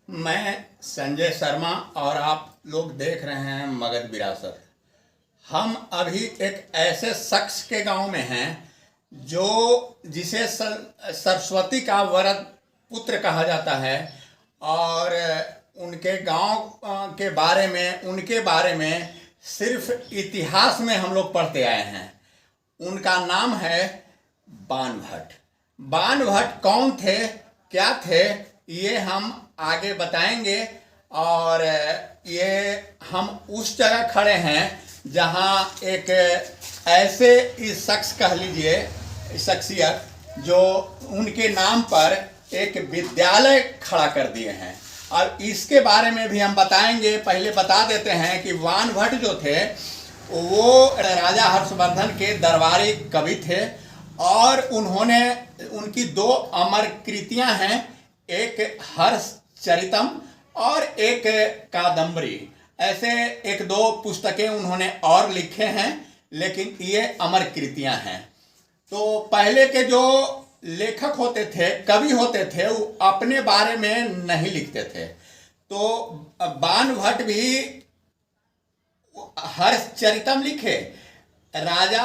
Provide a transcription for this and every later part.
मैं संजय शर्मा और आप लोग देख रहे हैं मगध विरासत। हम अभी एक ऐसे शख्स के गांव में हैं जो जिसे सरस्वती का वरद पुत्र कहा जाता है और उनके गांव के बारे में सिर्फ इतिहास में हम लोग पढ़ते आए हैं। उनका नाम है बाण भट्ट। बाण भट्ट कौन थे, क्या थे, ये हम आगे बताएंगे। और ये हम उस जगह खड़े हैं जहाँ एक ऐसे इस शख्स कह लीजिए शख्सियत जो उनके नाम पर एक विद्यालय खड़ा कर दिए हैं और इसके बारे में भी हम बताएंगे। पहले बता देते हैं कि बाण भट्ट जो थे वो राजा हर्षवर्धन के दरबारी कवि थे और उनकी दो अमर कृतियां हैं, एक हर्षचरितम और एक कादंबरी। ऐसे एक दो पुस्तकें उन्होंने और लिखे हैं, लेकिन ये अमर कृतियां हैं। तो पहले के जो लेखक होते थे, कवि होते थे, वो अपने बारे में नहीं लिखते थे। तो बाण भट्ट भी हर्षचरितम लिखे, राजा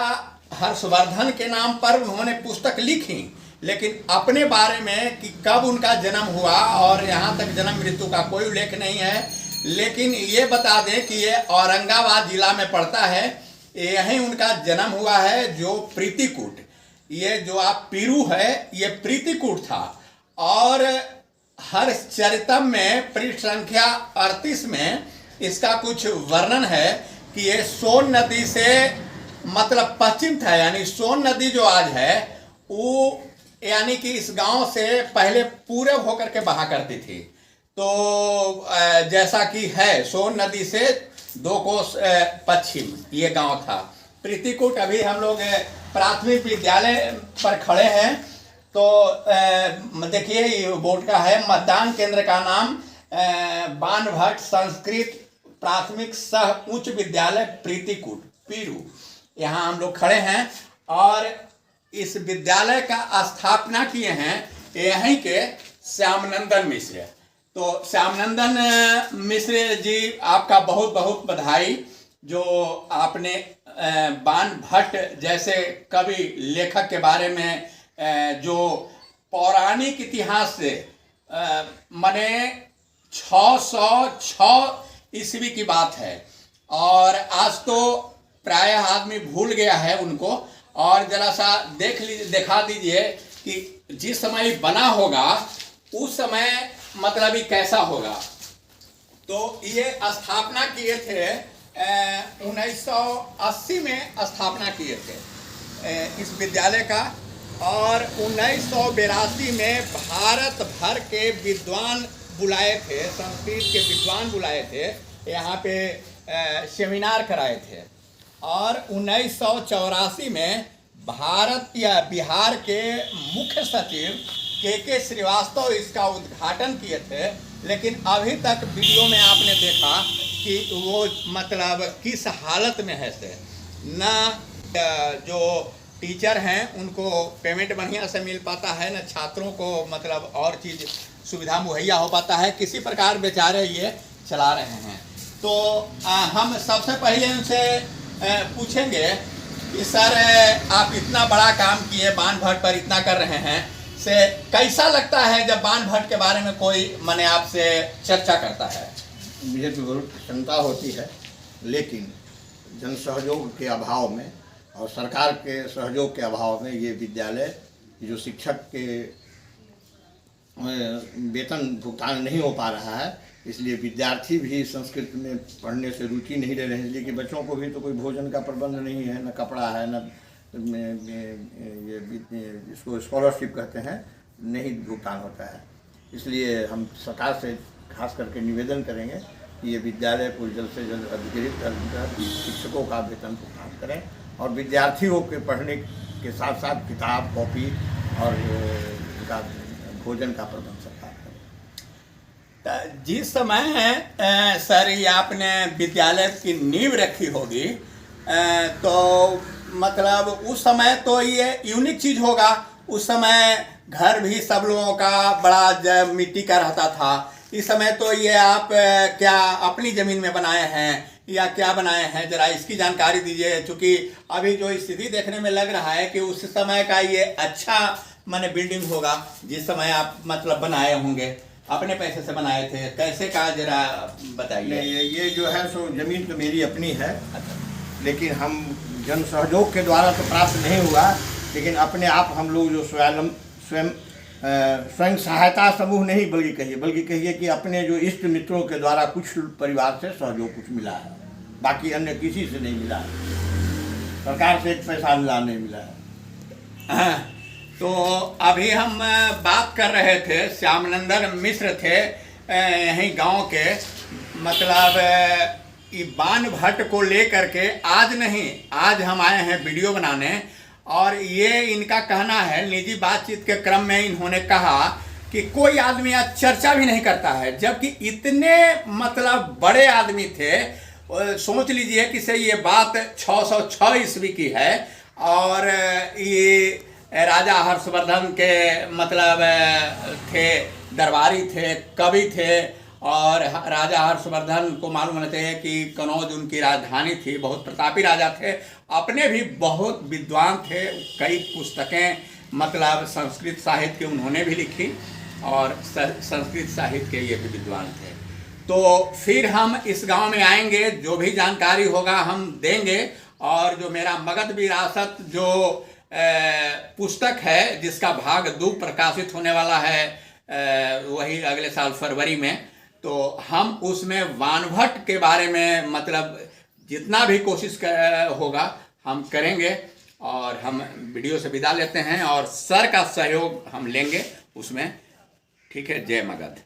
हर्षवर्धन के नाम पर उन्होंने पुस्तक लिखी, लेकिन अपने बारे में कि कब उनका जन्म हुआ और यहाँ तक जन्म मृत्यु का कोई उल्लेख नहीं है। लेकिन ये बता दें कि ये औरंगाबाद जिला में पड़ता है, यहीं उनका जन्म हुआ है। जो प्रीतिकूट, ये जो आप पीरू है, ये प्रीतिकूट था। और हर्षचरितम में पृष्ठ संख्या 38 में इसका कुछ वर्णन है कि ये सोन नदी से मतलब पश्चिम था, यानी सोन नदी जो आज है वो यानी कि इस गांव से पहले पूरब होकर के बहा करती थी। तो जैसा कि है, सोन नदी से 2 कोस पश्चिम ये गांव था प्रीतिकूट। अभी हम लोग प्राथमिक विद्यालय पर खड़े हैं। तो देखिए ये बोर्ड का है, मतदान केंद्र का नाम बाण भट्ट संस्कृत प्राथमिक सह उच्च विद्यालय प्रीतिकूट पीरू। यहाँ हम लोग खड़े हैं और इस विद्यालय का स्थापना किए हैं यहीं के श्यामनंदन मिश्र। तो श्यामनंदन मिश्र जी, आपका बहुत बहुत बधाई जो आपने बाण भट्ट जैसे कवि लेखक के बारे में जो पौराणिक इतिहास से माने 606 ईस्वी की बात है और आज तो प्रायः आदमी भूल गया है उनको। और जरा सा दिखा दीजिए कि जिस समय बना होगा उस समय मतलब ही कैसा होगा। तो ये स्थापना किए थे 1980 में स्थापना किए थे इस विद्यालय का। और 1982 में भारत भर के विद्वान बुलाए थे, संस्कृत के विद्वान बुलाए थे, यहाँ पे सेमिनार कराए थे। और 1984 में भारत या बिहार के मुख्य सचिव के श्रीवास्तव इसका उद्घाटन किए थे। लेकिन अभी तक वीडियो में आपने देखा कि वो मतलब किस हालत में है से न जो टीचर हैं उनको पेमेंट बढ़िया से मिल पाता है, न छात्रों को मतलब और चीज़ सुविधा मुहैया हो पाता है। किसी प्रकार बेचारे ये चला रहे हैं। तो हम सबसे पहले उनसे पूछेंगे कि सर, आप इतना बड़ा काम किए, बाण भट्ट पर इतना कर रहे हैं, से कैसा लगता है जब बाण भट्ट के बारे में कोई माने आपसे चर्चा करता है? मुझे तो बहुत प्रसन्नता होती है, लेकिन जन सहयोग के अभाव में और सरकार के सहयोग के अभाव में ये विद्यालय जो शिक्षक के वेतन भुगतान नहीं हो पा रहा है, इसलिए विद्यार्थी भी संस्कृत में पढ़ने से रुचि नहीं ले रहे हैं। इसलिए कि बच्चों को भी तो कोई भोजन का प्रबंध नहीं है, न कपड़ा है, न ये इसको स्कॉलरशिप कहते हैं, नहीं भुगतान होता है। इसलिए हम सरकार से खास करके निवेदन करेंगे कि ये विद्यालय को जल्द से जल्द अधिकृत कर शिक्षकों का वेतन भुगतान करें और विद्यार्थियों के पढ़ने के साथ साथ किताब, कॉपी और उनका भोजन का प्रबंध सरकार करें। जिस समय सर ये आपने विद्यालय की नींव रखी होगी, तो मतलब उस समय तो ये यूनिक चीज़ होगा। उस समय घर भी सब लोगों का बड़ा मिट्टी का रहता था, इस समय तो ये आप क्या अपनी ज़मीन में बनाए हैं या क्या बनाए हैं, ज़रा इसकी जानकारी दीजिए। चूँकि अभी जो स्थिति देखने में लग रहा है कि उस समय का ये अच्छा माने बिल्डिंग होगा जिस समय आप मतलब बनाए होंगे, अपने पैसे से बनाए थे, कैसे का जरा बताइए। नहीं, ये जो है सो ज़मीन तो मेरी अपनी है, लेकिन हम जन सहयोग के द्वारा तो प्राप्त नहीं हुआ, लेकिन अपने आप हम लोग जो स्वयं सहायता समूह नहीं बल्कि कहिए कि अपने जो इष्ट मित्रों के द्वारा कुछ परिवार से सहयोग कुछ मिला है, बाकी अन्य किसी से नहीं मिला है, सरकार से एक पैसा नहीं मिला है। हाँ, तो अभी हम बात कर रहे थे, श्यामनंदन मिश्र थे यहीं गांव के, मतलब ये बान भट्ट को लेकर के आज हम आए हैं वीडियो बनाने। और ये इनका कहना है, निजी बातचीत के क्रम में इन्होंने कहा कि कोई आदमी आज चर्चा भी नहीं करता है, जबकि इतने मतलब बड़े आदमी थे। सोच लीजिए कि से ये बात 606 ईस्वी की है और ये राजा हर्षवर्धन के मतलब थे, दरबारी थे, कवि थे। और राजा हर्षवर्धन को मालूम होना चाहिए कि कनौज उनकी राजधानी थी, बहुत प्रतापी राजा थे, अपने भी बहुत विद्वान थे, कई पुस्तकें मतलब संस्कृत साहित्य की उन्होंने भी लिखी और संस्कृत साहित्य के ये भी विद्वान थे। तो फिर हम इस गांव में आएंगे, जो भी जानकारी होगा हम देंगे। और जो मेरा मगध विरासत जो पुस्तक है, जिसका भाग 2 प्रकाशित होने वाला है वही अगले साल फरवरी में, तो हम उसमें वानभट्ट के बारे में मतलब जितना भी कोशिश होगा हम करेंगे। और हम वीडियो से विदा लेते हैं और सर का सहयोग हम लेंगे उसमें। ठीक है, जय मगध।